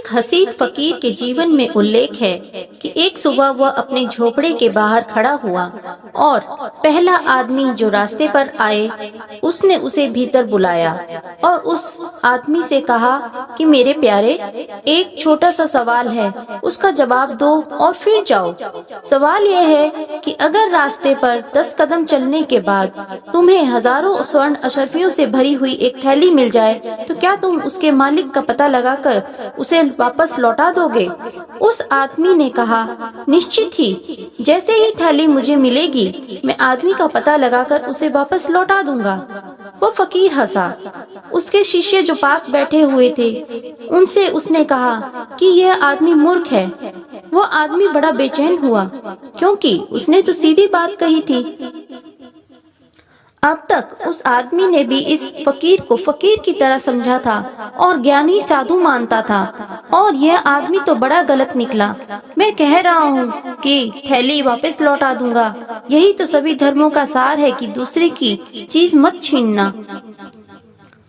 एक हसीद फकीर के जीवन में उल्लेख है कि एक सुबह वह अपने झोपड़े के बाहर खड़ा हुआ और पहला आदमी जो रास्ते पर आए उसने उसे भीतर बुलाया और उस आदमी से कहा कि मेरे प्यारे, एक छोटा सा सवाल है, उसका जवाब दो और फिर जाओ। सवाल यह है कि अगर रास्ते पर 10 कदम चलने के बाद तुम्हें हजारों स्वर्ण अशर्फियों से भरी हुई एक थैली मिल जाए तो क्या तुम उसके मालिक का पता लगाकर उसे वापस लौटा दोगे? उस आदमी ने कहा, निश्चित ही, जैसे ही थैली मुझे मिलेगी मैं आदमी का पता लगाकर उसे वापस लौटा दूंगा। वो फकीर हंसा। उसके शिष्य जो पास बैठे हुए थे उनसे उसने कहा कि यह आदमी मूर्ख है। वो आदमी बड़ा बेचैन हुआ क्योंकि उसने तो सीधी बात कही थी। अब तक उस आदमी ने भी इस फकीर को फकीर की तरह समझा था और ज्ञानी साधु मानता था, और यह आदमी तो बड़ा गलत निकला। मैं कह रहा हूँ कि थैली वापस लौटा दूंगा। यही तो सभी धर्मों का सार है कि दूसरे की चीज मत छीनना।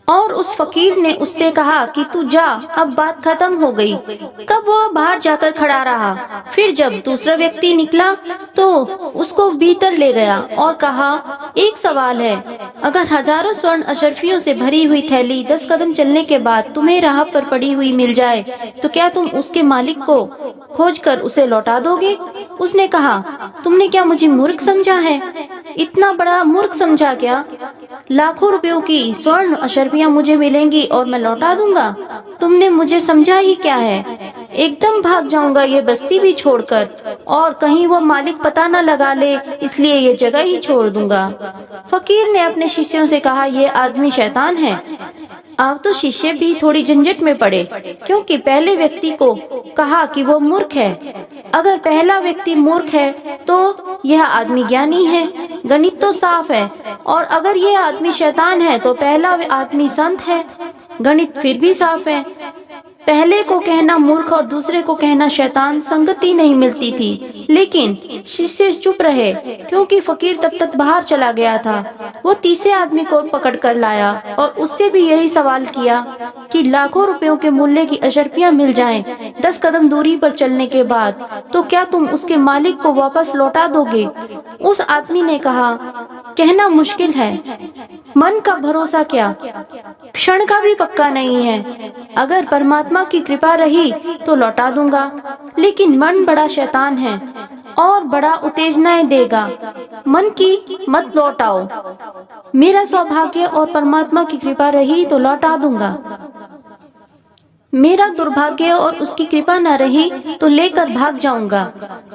और उस फकीर ने उससे कहा कि तू जा, अब बात खत्म हो गई। तब वह बाहर जाकर खड़ा रहा। फिर जब दूसरा व्यक्ति निकला तो उसको भीतर ले गया और कहा, एक सवाल है, अगर हजारों स्वर्ण अशर्फियों से भरी हुई थैली 10 कदम चलने के बाद तुम्हें राह पर पड़ी हुई मिल जाए तो क्या तुम उसके मालिक को खोजकर उसे लौटा दोगे? उसने कहा, तुमने क्या मुझे मूर्ख समझा है? इतना बड़ा मूर्ख समझा क्या? लाखों रुपयों की स्वर्ण अशर्फियां मुझे मिलेंगी और मैं लौटा दूंगा। तुमने मुझे समझा ही क्या है? एकदम भाग जाऊंगा ये बस्ती भी छोड़कर, और कहीं वो मालिक पता न लगा ले, इसलिए ये जगह ही छोड़ दूंगा। फकीर ने अपने शिष्यों से कहा, ये आदमी शैतान है। अब तो शिष्य भी थोड़ी झंझट में पड़े क्योंकि पहले व्यक्ति को कहा कि वो मूर्ख है। अगर पहला व्यक्ति मूर्ख है तो यह आदमी ज्ञानी है, गणित तो साफ है, और अगर यह आदमी शैतान है तो पहला आदमी संत है, गणित फिर भी साफ है। पहले को कहना मूर्ख और दूसरे को कहना शैतान संगति नहीं मिलती थी। लेकिन शिष्य चुप रहे क्योंकि फकीर तब तक बाहर चला गया था। वो तीसरे आदमी को पकड़ कर लाया और उससे भी यही सवाल किया कि लाखों रुपयों के मूल्य की अशर्फियां मिल जाएं 10 कदम दूरी पर चलने के बाद तो क्या तुम उसके मालिक को वापस लौटा दोगे? उस आदमी ने कहा, कहना मुश्किल है, मन का भरोसा क्या, क्षण का भी पक्का नहीं है। अगर परमात्मा की कृपा रही तो लौटा दूंगा, लेकिन मन बड़ा शैतान है और बड़ा उत्तेजनाएं देगा। मन की मत लौटाओ। मेरा सौभाग्य और परमात्मा की कृपा रही तो लौटा दूंगा, मेरा दुर्भाग्य और उसकी कृपा न रही तो लेकर भाग जाऊंगा,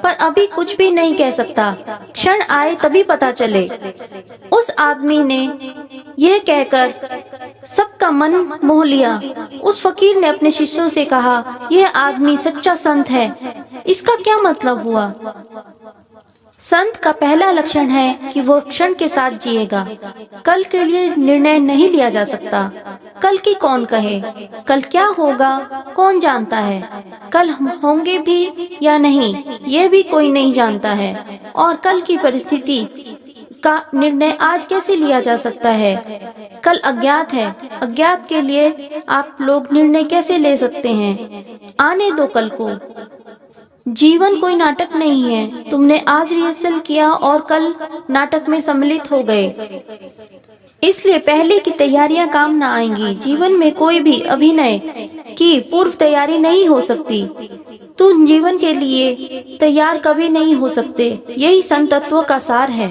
पर अभी कुछ भी नहीं कह सकता। क्षण आए तभी पता चले। उस आदमी ने यह कहकर सबका मन मोह लिया। उस फकीर ने अपने शिष्यों से कहा, यह आदमी सच्चा संत है। इसका क्या मतलब हुआ? संत का पहला लक्षण है कि वो क्षण के साथ जिएगा। कल के लिए निर्णय नहीं लिया जा सकता। कल की कौन कहे? कल क्या होगा कौन जानता है? कल हम होंगे भी या नहीं ये भी कोई नहीं जानता है। और कल की परिस्थिति का निर्णय आज कैसे लिया जा सकता है? कल अज्ञात है। अज्ञात के लिए आप लोग निर्णय कैसे ले सकते हैं? आने दो कल को। जीवन कोई नाटक नहीं है। तुमने आज रिहर्सल किया और कल नाटक में सम्मिलित हो गए, इसलिए पहले की तैयारियां काम न आएंगी। जीवन में कोई भी अभिनय की पूर्व तैयारी नहीं हो सकती। तुम जीवन के लिए तैयार कभी नहीं हो सकते। यही संत तत्व का सार है।